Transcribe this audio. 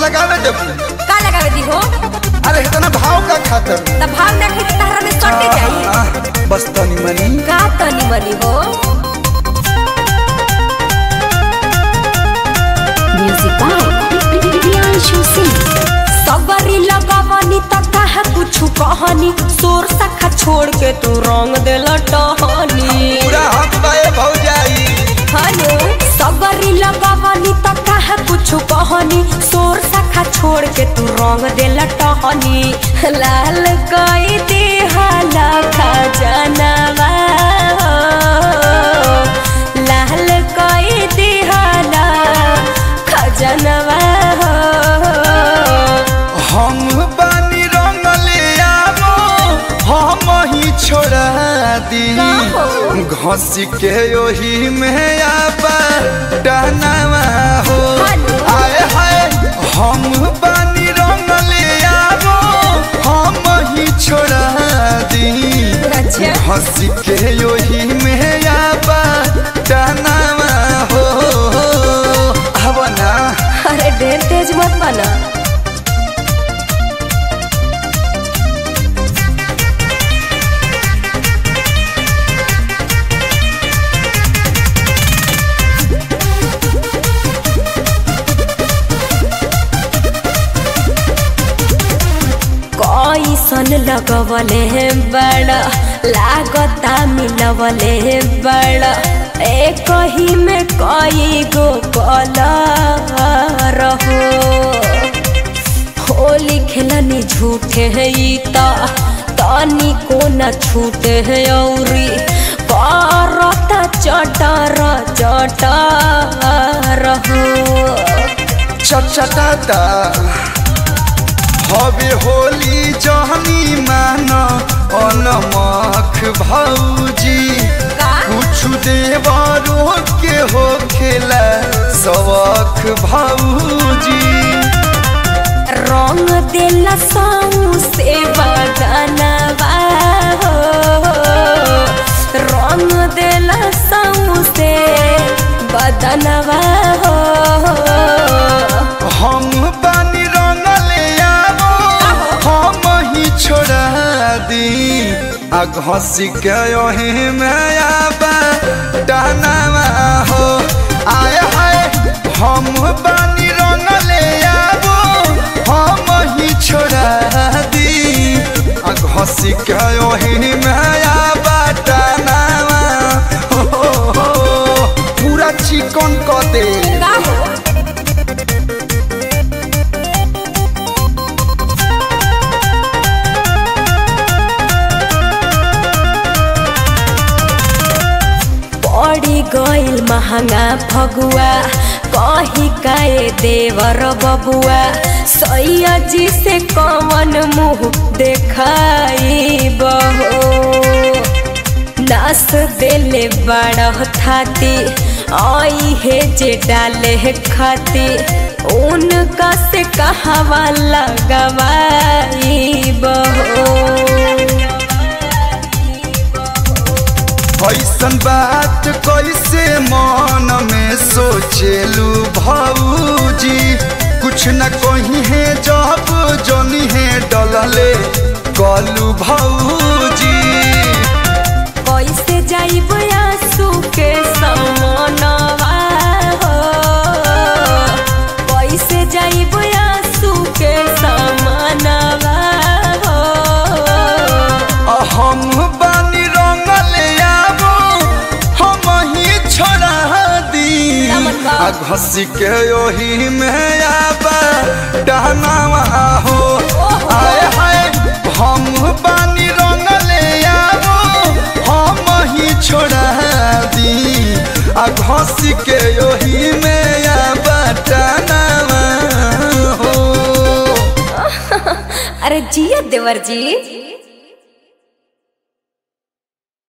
लगावे देबू का लगावे दी हो? अरे इतना भाव का खातर त भाव ना खेती तहरा में सटे जाई बस तनी मनी का तनी मनी हो। Music by Priyanshu Singh. सबरी लगावनी त कहा कुछ कहनी सोर सखा छोड़ के तू रंग देला टहनी पूरा हक बाए भौजाई हेलो। सबरी लगावनी त कहा कुछ कहनी सोर सखा छोड़ के तू रंग देला टहनी लाल कई दे हाला खजनवा लाल कई दे हाला खजनवा हम बानी रंगले आवो हम ही छोड़ा दी घसी के ओही में आबा डहनावा हो आए हाय हम बानी रंगले आवो हम ही छोड़ा दी घसी के ओही में आबा डहनावा हो अब ना। अरे ढेर तेज मत बना। कैसन लगवले बड़ा लागता मिलवले बड़ा एक ही में कई गो कलर हो। होली खेलनी झूठे है तनी को न छूटे है औरी करता चटर चटर हो चटचटाता हवे होली जहनी मान अनमख भौजी कुछ देवरो के हो खेला सवख भौजी रंग देला से बगनवा हो रंग देला से बदनवा हो। हम बानी रंगले आवो हम ही छोड़ा दी आ घसी के ओही में आबा डहनावा हो आए हाय हम बानी रंगले आवो हम ही छोड़ा दी आ घसी के ओही में आबा डहनावा हो पूरा चिकन क दे। पड़ी गइल महंगा फगुआ कही काए देवर बबुआ सैया जी से कवन मुँह देखाई बहो नास देले बड़ा थाती आई है जे डाले खाती उनका से कहवा लगवाई बहो। ऐसन बात कैसे मन में सोचेलू भौजी कुछ न कही है जब जनी है डलले कलू भौजी कैसे जाइब आंसू के समनवा हो कैसे जाइब आंसू के समनवा हो। हम बानी रंगले आवो हम ही छोड़ा दी आ घसी के ओही में आबा डहनावा हो आए हाय हम बानी रंगले आवो हम ही छोड़ा दी आ घसी के ओही में आबा डहनावा हो। अरे जिया देवर जी।